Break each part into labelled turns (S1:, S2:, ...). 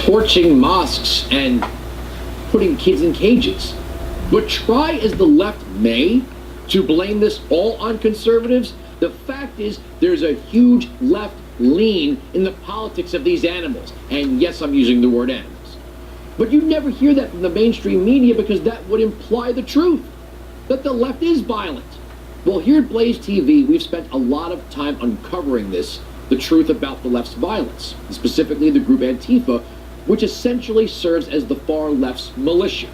S1: torching mosques and putting kids in cages. But try as the left may to blame this all on conservatives, the fact is there's a huge left lean in the politics of these animals. And yes, I'm using the word animals. But you never hear that from the mainstream media because that would imply the truth, that the left is violent. Well, here at Blaze TV, we've spent a lot of time uncovering this, the truth about the left's violence, specifically the group Antifa, which essentially serves as the far left's militia.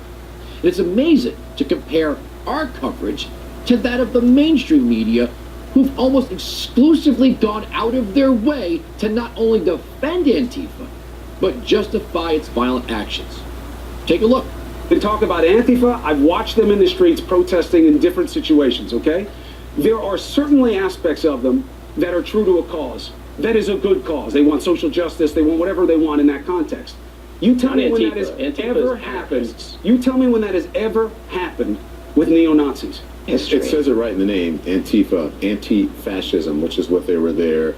S1: And it's amazing to compare our coverage to that of the mainstream media, who've almost exclusively gone out of their way to not only defend Antifa, but justify its violent actions. Take a look.
S2: They talk about Antifa. I've watched them in the streets protesting in different situations, okay? There are certainly aspects of them that are true to a cause. That is a good cause. They want social justice. They want whatever they want in that context. You tell me when that has ever happened. You tell me when that has ever happened with neo-Nazis.
S3: It says it right in the name, Antifa, anti-fascism, which is what they were there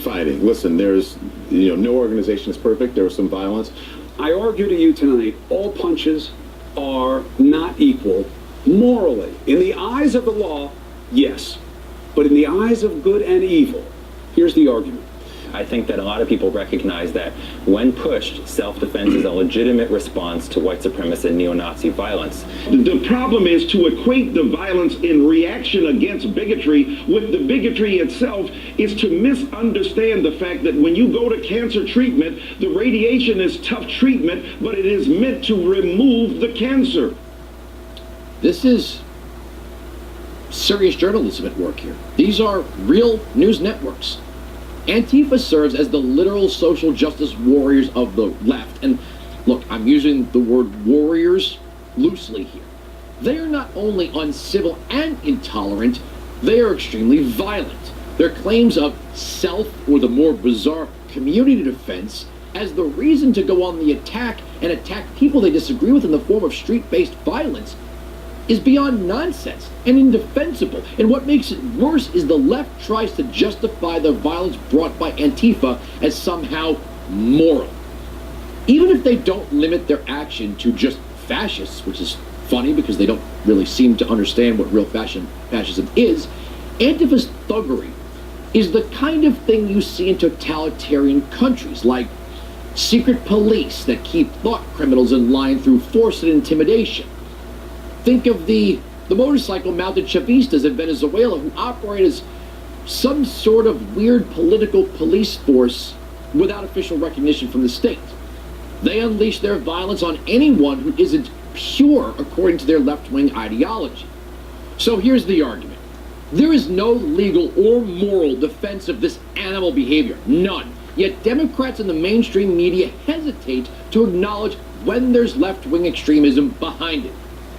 S3: fighting. Listen, there's, no organization is perfect. There was some violence.
S2: I argue to you tonight, all punches are not equal morally. In the eyes of the law, yes. But in the eyes of good and evil, here's the argument.
S4: I think that a lot of people recognize that when pushed, self-defense is a legitimate response to white supremacist and neo-Nazi violence.
S5: The problem is to equate the violence in reaction against bigotry with the bigotry itself is to misunderstand the fact that when you go to cancer treatment, the radiation is tough treatment, but it is meant to remove the cancer.
S1: This is serious journalism at work here. These are real news networks. Antifa serves as the literal social justice warriors of the left. And look, I'm using the word warriors loosely here. They are not only uncivil and intolerant, they are extremely violent. Their claims of self, or the more bizarre community defense, as the reason to go on the attack and attack people they disagree with in the form of street-based violence is beyond nonsense and indefensible. And what makes it worse is the left tries to justify the violence brought by Antifa as somehow moral. Even if they don't limit their action to just fascists, which is funny because they don't really seem to understand what real fascism is, Antifa's thuggery is the kind of thing you see in totalitarian countries, like secret police that keep thought criminals in line through force and intimidation. Think of the motorcycle-mounted Chavistas in Venezuela who operate as some sort of weird political police force without official recognition from the state. They unleash their violence on anyone who isn't pure according to their left-wing ideology. So here's the argument. There is no legal or moral defense of this animal behavior. None. Yet Democrats and the mainstream media hesitate to acknowledge when there's left-wing extremism behind it.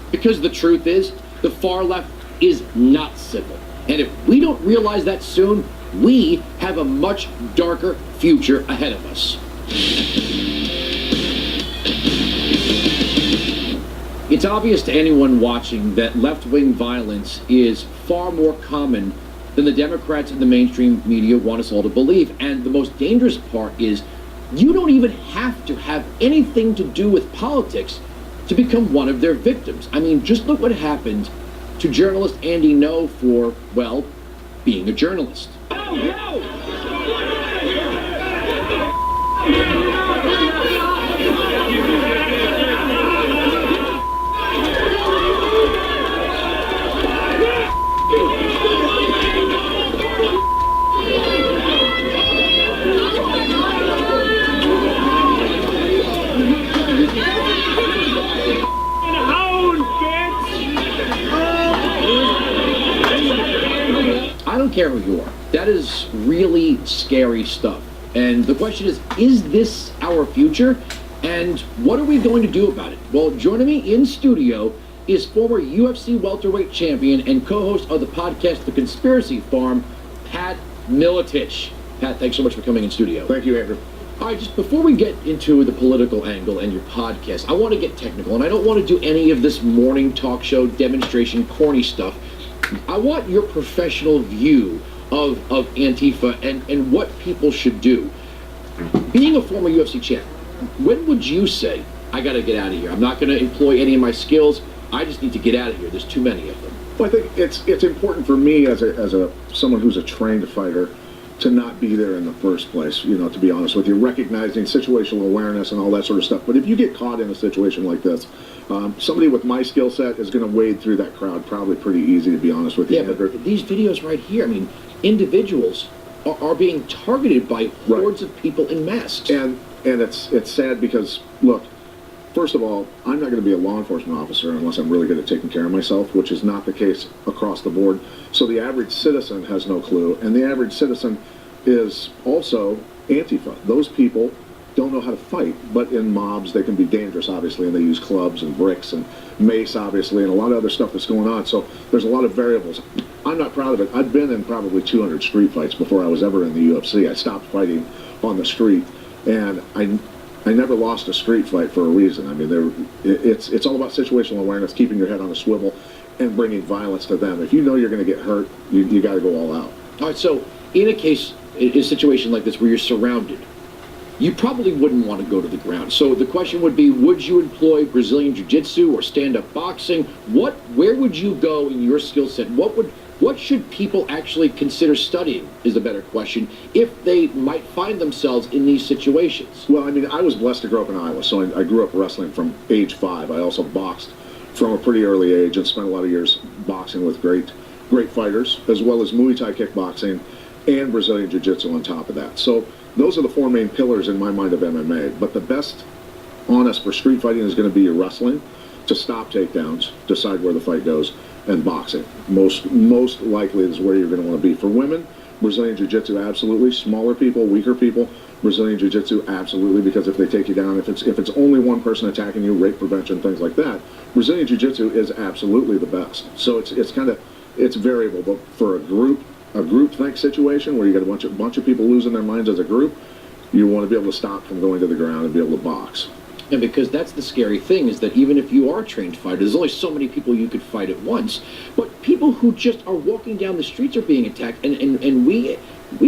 S1: Because the truth is, the far left is not civil. And if we don't realize that soon, we have a much darker future ahead of us. It's obvious to anyone watching that left-wing violence is far more common than the Democrats and the mainstream media want us all to believe. And the most dangerous part is you don't even have to have anything to do with politics to become one of their victims. I mean, just look what happened to journalist Andy Ngo for, well, being a journalist. I don't care who you are. That is really scary stuff. And the question is this our future? And what are we going to do about it? Well, joining me in studio is former UFC welterweight champion and co-host of the podcast The Conspiracy Farm, Pat Miletich. Pat, thanks so much for coming in studio.
S3: Thank you, Andrew.
S1: All right, just before we get into the political angle and your podcast, I want to get technical, and I don't want to do any of this morning talk show demonstration corny stuff. I want your professional view of Antifa and what people should do. Being a former UFC champ, when would you say, I got to get out of here? I'm not going to employ any of my skills. I just need to get out of here. There's too many of them.
S3: Well, I think it's important for me as a someone who's a trained fighter to not be there in the first place, you know, to be honest with you, recognizing situational awareness and all that sort of stuff. But if you get caught in a situation like this, somebody with my skill set is going to wade through that crowd probably pretty easy, to be honest with you.
S1: Yeah, but these videos right here, I mean, individuals are being targeted by hordes of people in masks.
S3: And it's sad because, look, first of all, I'm not going to be a law enforcement officer unless I'm really good at taking care of myself, which is not the case across the board. So the average citizen has no clue, and the average citizen is also Antifa. Those people don't know how to fight, but in mobs they can be dangerous, obviously, and they use clubs and bricks and mace, obviously, and a lot of other stuff that's going on. So there's a lot of variables. I'm not proud of it. I've been in probably 200 street fights before I was ever in the UFC. I stopped fighting on the street, and I never lost a street fight for a reason. I mean, it's all about situational awareness, keeping your head on a swivel, and bringing violence to them. If you know you're going to get hurt, you got to go all out.
S1: All right, so in a situation like this where you're surrounded, you probably wouldn't want to go to the ground. So the question would be, would you employ Brazilian Jiu-Jitsu or stand-up boxing? Where would you go in your skill set? What should people actually consider studying is the better question if they might find themselves in these situations.
S3: Well, I mean, I was blessed to grow up in Iowa, so I grew up wrestling from age 5. I also boxed from a pretty early age and spent a lot of years boxing with great fighters, as well as Muay Thai kickboxing and Brazilian Jiu-Jitsu on top of that. So those are the 4 main pillars in my mind of MMA. But the best on us for street fighting is going to be your wrestling, to stop takedowns, decide where the fight goes, and boxing. Most likely is where you're going to want to be. For women, Brazilian Jiu-Jitsu, absolutely. Smaller people, weaker people, Brazilian Jiu-Jitsu, absolutely, because if they take you down, if it's only one person attacking you, rape prevention, things like that, Brazilian Jiu-Jitsu is absolutely the best. So it's variable, but for a group think situation where you got a bunch of people losing their minds as a group, you want to be able to stop from going to the ground and be able to box.
S1: And because that's the scary thing, is that even if you are a trained fighter, there's only so many people you could fight at once. But people who just are walking down the streets are being attacked, and we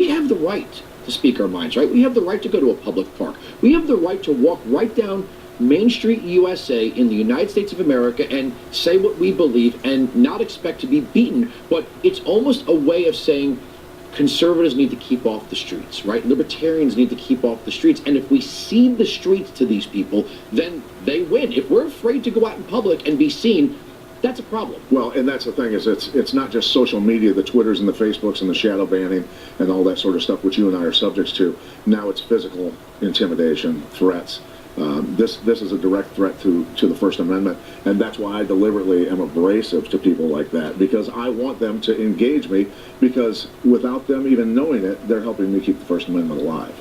S1: have the right to speak our minds, right? We have the right to go to a public park. We have the right to walk right down Main Street, USA, in the United States of America, and say what we believe and not expect to be beaten. But it's almost a way of saying conservatives need to keep off the streets, right? Libertarians need to keep off the streets. And if we cede the streets to these people, then they win. If we're afraid to go out in public and be seen, that's a problem.
S3: Well, and that's the thing, is it's not just social media, the Twitters and the Facebooks and the shadow banning and all that sort of stuff, which you and I are subjects to. Now it's physical intimidation, threats. This is a direct threat to the First Amendment, and that's why I deliberately am abrasive to people like that, because I want them to engage me, because without them even knowing it, they're helping me keep the First Amendment alive.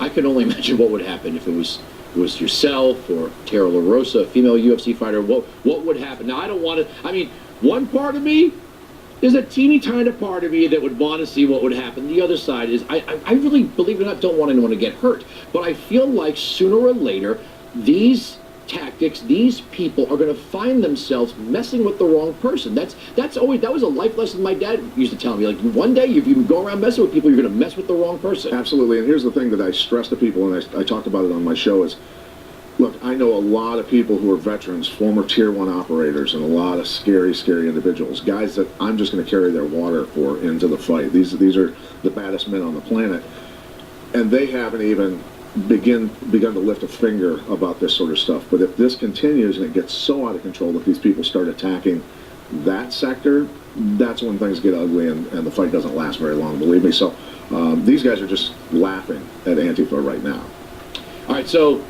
S1: I can only imagine what would happen if it was yourself or Tara LaRosa, a female UFC fighter. What would happen? Now, I don't want to, I mean, one part of me, there's a teeny tiny part of me that would want to see what would happen. The other side is, I really, believe it or not, don't want anyone to get hurt. But I feel like sooner or later, these tactics, these people are going to find themselves messing with the wrong person. That was a life lesson my dad used to tell me. Like, one day, if you go around messing with people, you're going to mess with the wrong person.
S3: Absolutely. And here's the thing that I stress to people, and I talked about it on my show, is, look, I know a lot of people who are veterans, former Tier 1 operators, and a lot of scary, scary individuals, guys that I'm just going to carry their water for into the fight. These are the baddest men on the planet, and they haven't even begun to lift a finger about this sort of stuff. But if this continues and it gets so out of control that these people start attacking that sector, that's when things get ugly, and the fight doesn't last very long, believe me. So these guys are just laughing at Antifa right now.
S1: All right, so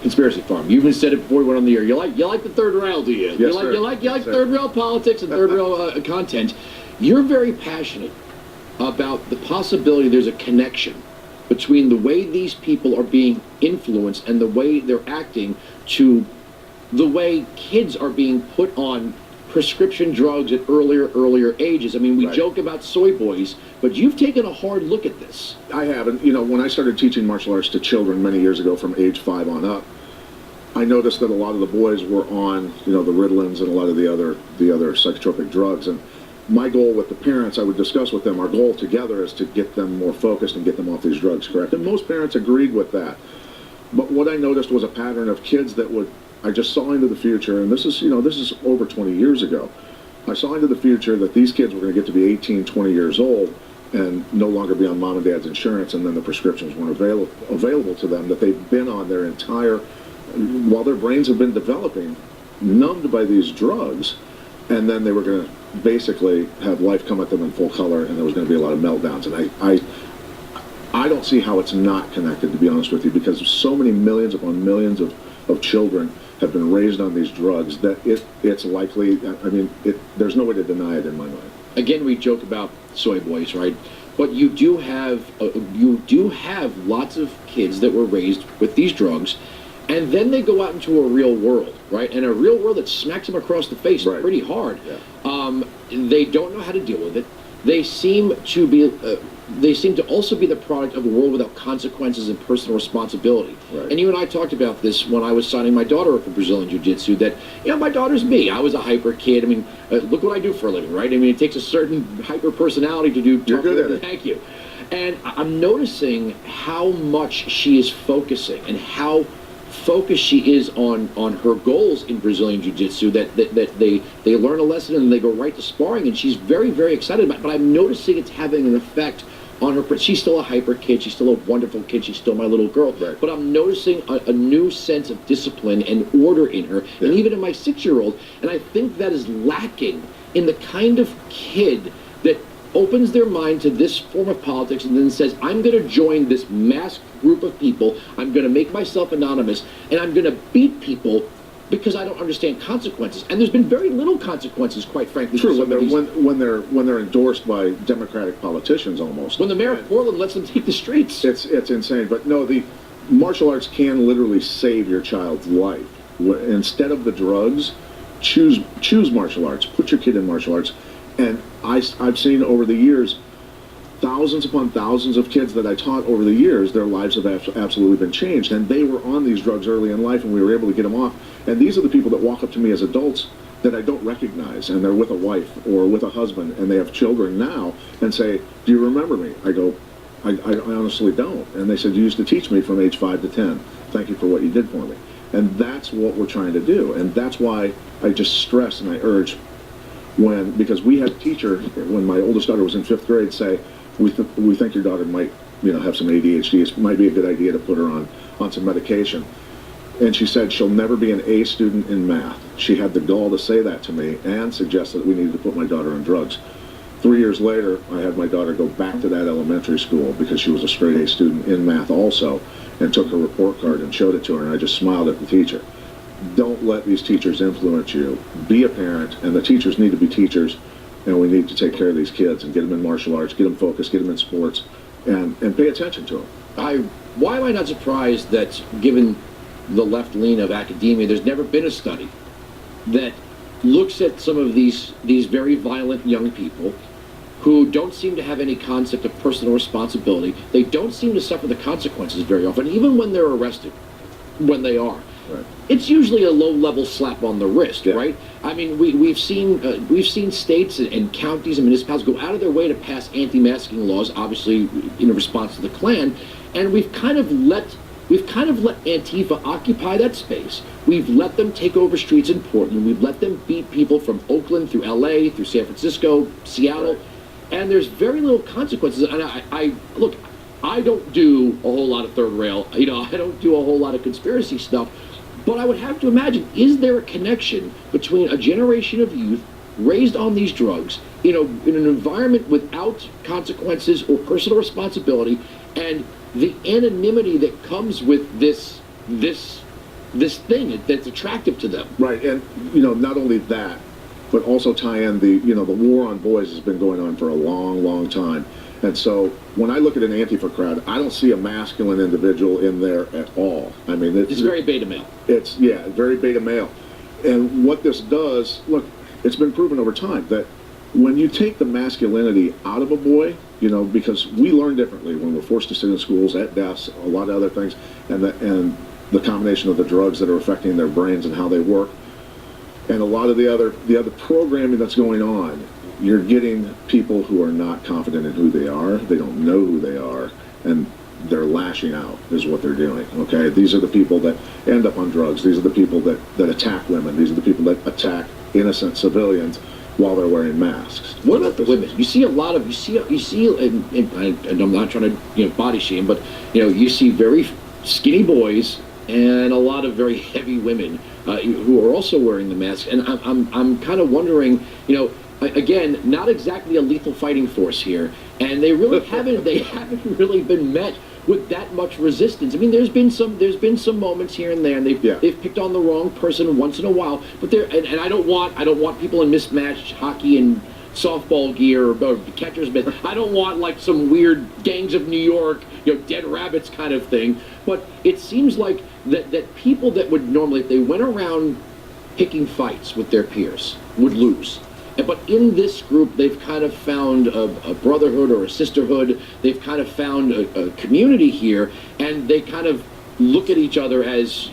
S1: Conspiracy Farm. You even said it before we went on the air. You like the third rail, do you?
S3: Yes, sir.
S1: You like
S3: Yes, sir.
S1: third rail politics and third rail content. You're very passionate about the possibility there's a connection between the way these people are being influenced and the way they're acting to the way kids are being put on prescription drugs at earlier ages. I mean, we
S3: Right.
S1: joke about soy boys, but you've taken a hard look at this.
S3: I haven't. You know, when I started teaching martial arts to children many years ago from age 5 on up, I noticed that a lot of the boys were on, you know, the Ritalins and a lot of the other psychotropic drugs. And my goal with the parents, I would discuss with them, our goal together is to get them more focused and get them off these drugs, correct? And most parents agreed with that. But what I noticed was a pattern of kids that I just saw into the future, and this is over 20 years ago. I saw into the future that these kids were going to get to be 18, 20 years old and no longer be on mom and dad's insurance, and then the prescriptions weren't available to them, that they've been on their entire, while their brains have been developing, numbed by these drugs, and then they were going to basically have life come at them in full color, and there was going to be a lot of meltdowns. And I don't see how it's not connected, to be honest with you, because so many millions upon millions of children have been raised on these drugs that it's likely, there's no way to deny it in my mind.
S1: Again, we joke about soy boys, right? But you do have lots of kids that were raised with these drugs, and then they go out into a real world, right? And a real world that smacks them across the face
S3: Right.
S1: pretty hard.
S3: Yeah.
S1: They don't know how to deal with it. They seem to also be the product of a world without consequences and personal responsibility.
S3: Right.
S1: And you and I talked about this when I was signing my daughter up for Brazilian Jiu-Jitsu, that, my daughter's me. I was a hyper kid. Look what I do for a living, right? It takes a certain hyper personality to do.
S3: You're good at it.
S1: Thank you. And I'm noticing how much she is focusing and how focused she is on her goals in Brazilian Jiu-Jitsu, that they learn a lesson and they go right to sparring, and she's very, very excited about it. But I'm noticing it's having an effect on her. She's still a hyper kid. She's still a wonderful kid. She's still my little girl.
S3: Right.
S1: But I'm noticing a new sense of discipline and order in her, and even in my 6-year-old. And I think that is lacking in the kind of kid that opens their mind to this form of politics and then says, I'm going to join this mass group of people, I'm going to make myself anonymous, and I'm going to beat people because I don't understand consequences. And there's been very little consequences, quite frankly.
S3: True,
S1: for some of these.
S3: when they're endorsed by Democratic politicians almost.
S1: When the mayor of Portland lets them take the streets.
S3: It's insane. But no, the martial arts can literally save your child's life. Instead of the drugs, choose martial arts. Put your kid in martial arts. And I've seen over the years, thousands upon thousands of kids that I taught over the years, their lives have absolutely been changed. And they were on these drugs early in life, and we were able to get them off. And these are the people that walk up to me as adults that I don't recognize, and they're with a wife or with a husband, and they have children now, and say, do you remember me? I go, I honestly don't. And they said, you used to teach me from age 5 to 10. Thank you for what you did for me. And that's what we're trying to do. And that's why I just stress and I urge because we had a teacher, when my oldest daughter was in 5th grade, say, we think your daughter might, have some ADHD. It might be a good idea to put her on some medication. And she said she'll never be an A student in math. She had the gall to say that to me and suggest that we needed to put my daughter on drugs. 3 years later, I had my daughter go back to that elementary school because she was a straight A student in math also, and took her report card and showed it to her, and I just smiled at the teacher. Don't let these teachers influence you. Be a parent, and the teachers need to be teachers, and we need to take care of these kids and get them in martial arts, get them focused, get them in sports, and pay attention to them.
S1: Why am I not surprised that, given the left lean of academia, there's never been a study that looks at some of these very violent young people who don't seem to have any concept of personal responsibility. They don't seem to suffer the consequences very often, even when they're arrested, when they are.
S3: Right.
S1: It's usually a low-level slap on the wrist,
S3: Yeah.
S1: right? We've seen states and counties and municipalities go out of their way to pass anti-masking laws, obviously in response to the Klan, and we've kind of let Antifa occupy that space. We've let them take over streets in Portland. We've let them beat people from Oakland through LA, through San Francisco, Seattle, and there's very little consequences. And I don't do a whole lot of third rail. I don't do a whole lot of conspiracy stuff. But I would have to imagine, is there a connection between a generation of youth raised on these drugs in an environment without consequences or personal responsibility, and the anonymity that comes with this thing that's attractive to them?
S3: Right, and not only that, but also tie in the war on boys has been going on for a long, long time. And so when I look at an Antifa crowd, I don't see a masculine individual in there at all.
S1: It's very beta male.
S3: It's very beta male. And what this does, look, it's been proven over time that when you take the masculinity out of a boy, because we learn differently when we're forced to sit in schools, at desks, a lot of other things, and the combination of the drugs that are affecting their brains and how they work, and a lot of the other programming that's going on, you're getting people who are not confident in who they are. They don't know who they are, and they're lashing lashing out is what they're doing, okay? These are the people that end up on drugs. These are the people that attack women. These are the people that attack innocent civilians while they're wearing masks.
S1: What about the women? You see a lot of and I'm not trying to body shame, but you see very skinny boys and a lot of very heavy women who are also wearing the masks. And I'm kind of wondering, again, not exactly a lethal fighting force here, and they really haven't really been met with that much resistance. I mean, there's been some moments here and there, and they've picked on the wrong person once in a while. But and I don't want people in mismatched hockey and softball gear or catcher's mitt. I don't want like some weird Gangs of New York, Dead Rabbits kind of thing. But it seems like that people that would normally, if they went around picking fights with their peers, would lose. But in this group, they've kind of found a brotherhood or a sisterhood. They've kind of found a community here, and they kind of look at each other as,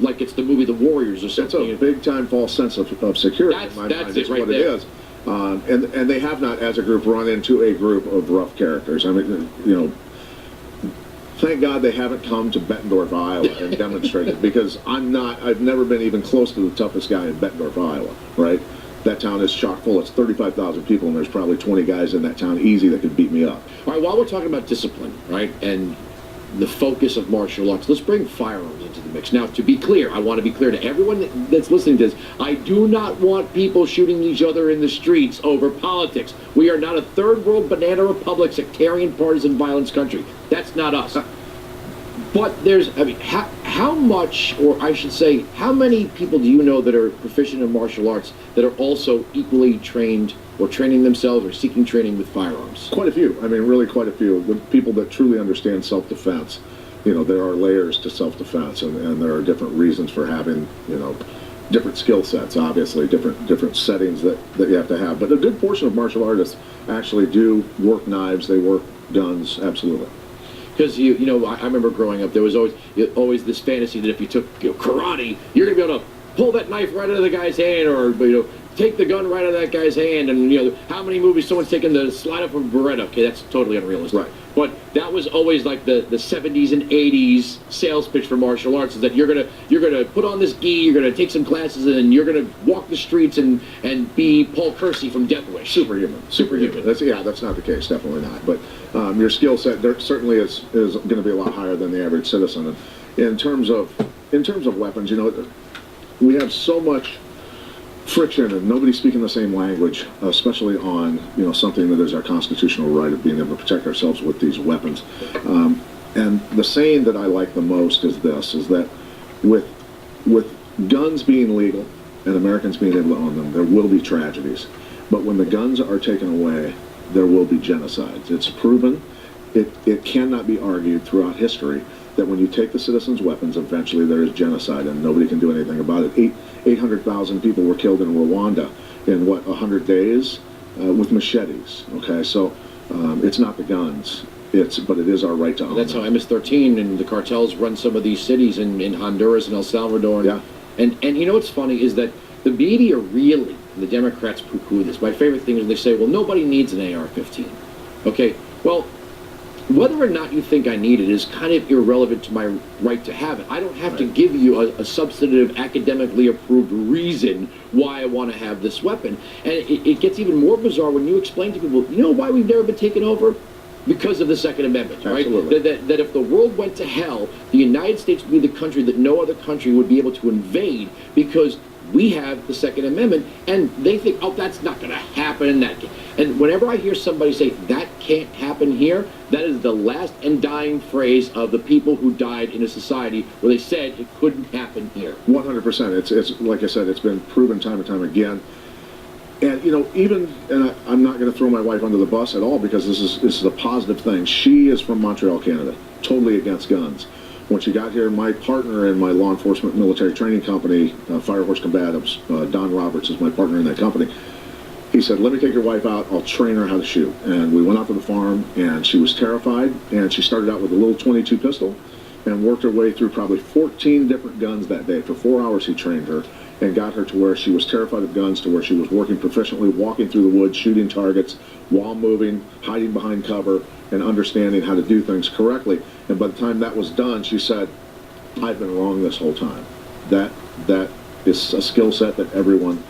S1: like it's the movie The Warriors or something.
S3: It's a big-time false sense of security.
S1: That's
S3: in my mind,
S1: it
S3: is
S1: right
S3: what
S1: there.
S3: it is. And they have not, as a group, run into a group of rough characters. I mean, thank God they haven't come to Bettendorf, Iowa and demonstrated, because I've never been even close to the toughest guy in Bettendorf, Iowa, right? That town is chock full. It's 35,000 people, and there's probably 20 guys in that town easy that could beat me up.
S1: All right, while we're talking about discipline, right, and the focus of martial arts, let's bring firearms into the mix. Now, to be clear, I want to be clear to everyone that's listening to this, I do not want people shooting each other in the streets over politics. We are not a third world banana republic, sectarian, partisan violence country. That's not us. But how much, or I should say, how many people do you know that are proficient in martial arts that are also equally trained or training themselves or seeking training with firearms?
S3: Quite a few. I mean, really quite a few. The people that truly understand self-defense, there are layers to self-defense, and there are different reasons for having, different skill sets, obviously, different settings that you have to have. But a good portion of martial artists actually do work knives, they work guns, absolutely.
S1: Because I remember growing up, there was always this fantasy that if you took karate, you're going to be able to pull that knife right out of the guy's hand, or take the gun right out of that guy's hand. And how many movies someone's taken the slide up of a Beretta? Okay, that's totally unrealistic.
S3: Right.
S1: But that was always like the 70s and 80s sales pitch for martial arts, is that you're gonna put on this gi, you're gonna take some classes, and then you're gonna walk the streets and be Paul Kersey from Death Wish.
S3: Superhuman. That's not the case, definitely not. But your skill set there certainly is going to be a lot higher than the average citizen. And in terms of weapons, we have so much friction and nobody speaking the same language, especially on something that is our constitutional right of being able to protect ourselves with these weapons. And the saying that I like the most is that with guns being legal and Americans being able to own them, there will be tragedies. But when the guns are taken away, there will be genocides. It's proven. It cannot be argued throughout history that when you take the citizens' weapons, eventually there is genocide, and nobody can do anything about it. 800,000 people were killed in Rwanda in 100 days with machetes. Okay, so it's not the guns. But it is our right to own
S1: That's
S3: them.
S1: how MS-13 and the cartels run some of these cities in Honduras and El Salvador. And what's funny is that the media really, the Democrats poo-poo this. My favorite thing is they say, well, nobody needs an AR-15. Okay, well, whether or not you think I need it is kind of irrelevant to my right to have it. I don't have to give you a substantive, academically approved reason why I want to have this weapon. And it gets even more bizarre when you explain to people, why we've never been taken over? Because of the Second Amendment, right?
S3: Absolutely.
S1: That if the world went to hell, the United States would be the country that no other country would be able to invade, because we have the Second Amendment, and they think, oh, that's not going to happen. And whenever I hear somebody say, that can't happen here, that is the last and dying phrase of the people who died in a society where they said it couldn't happen here.
S3: 100%. It's like I said, it's been proven time and time again. And I'm not going to throw my wife under the bus at all, because this is a positive thing. She is from Montreal, Canada, totally against guns. When she got here, my partner in my law enforcement military training company, Fire Horse Combatives, Don Roberts is my partner in that company. He said, let me take your wife out, I'll train her how to shoot. And we went out to the farm, and she was terrified, and she started out with a little .22 pistol and worked her way through probably 14 different guns that day. For 4 hours he trained her, and got her to where she was terrified of guns, to where she was working proficiently, walking through the woods, shooting targets while moving, hiding behind cover, and understanding how to do things correctly. And by the time that was done, she said, I've been wrong this whole time. That is a skill set that everyone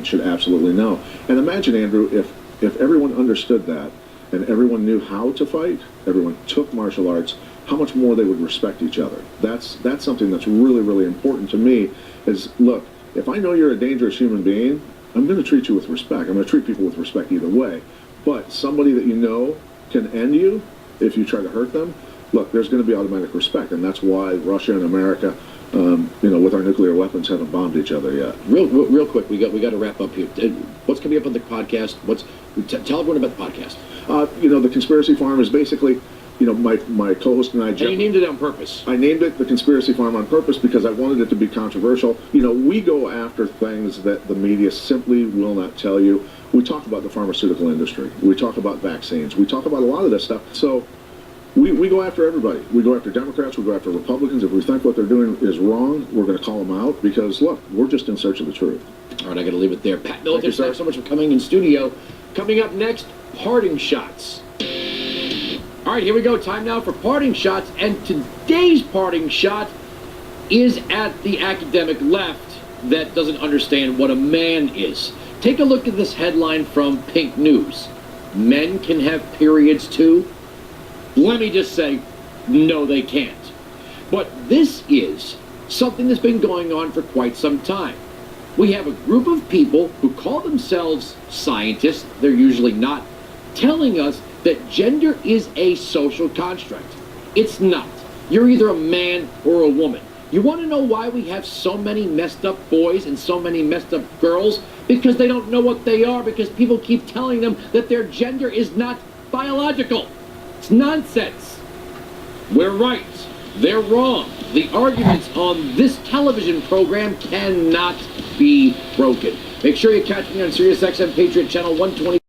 S3: should absolutely know. And imagine, Andrew, if everyone understood that and everyone knew how to fight, everyone took martial arts, how much more they would respect each other. That's something that's really, really important to me is, look, if I know you're a dangerous human being, I'm going to treat you with respect. I'm going to treat people with respect either way. But somebody that you know can end you if you try to hurt them, look, there's going to be automatic respect. And that's why Russia and America, with our nuclear weapons, haven't bombed each other yet.
S1: Real quick, we got to wrap up here. What's coming up on the podcast? Tell everyone about the podcast.
S3: The Conspiracy Farm is basically, my co-host and I.
S1: And you named it on purpose.
S3: I named it the Conspiracy Farm on purpose because I wanted it to be controversial. We go after things that the media simply will not tell you. We talk about the pharmaceutical industry. We talk about vaccines. We talk about a lot of this stuff. So we go after everybody. We go after Democrats. We go after Republicans. If we think what they're doing is wrong, we're going to call them out because, look, we're just in search of the truth.
S1: All right, I got to leave it there. Pat Military, thanks so much for coming in studio. Coming up next, parting shots. All right, here we go. Time now for parting shots. And today's parting shot is at the academic left that doesn't understand what a man is. Take a look at this headline from Pink News. Men can have periods too? Let me just say, no, they can't. But this is something that's been going on for quite some time. We have a group of people who call themselves scientists, they're usually not, telling us that gender is a social construct. It's not. You're either a man or a woman. You want to know why we have so many messed up boys and so many messed up girls? Because they don't know what they are, because people keep telling them that their gender is not biological. It's nonsense. We're right. They're wrong. The arguments on this television program cannot be broken. Make sure you catch me on SiriusXM Patriot Channel 120.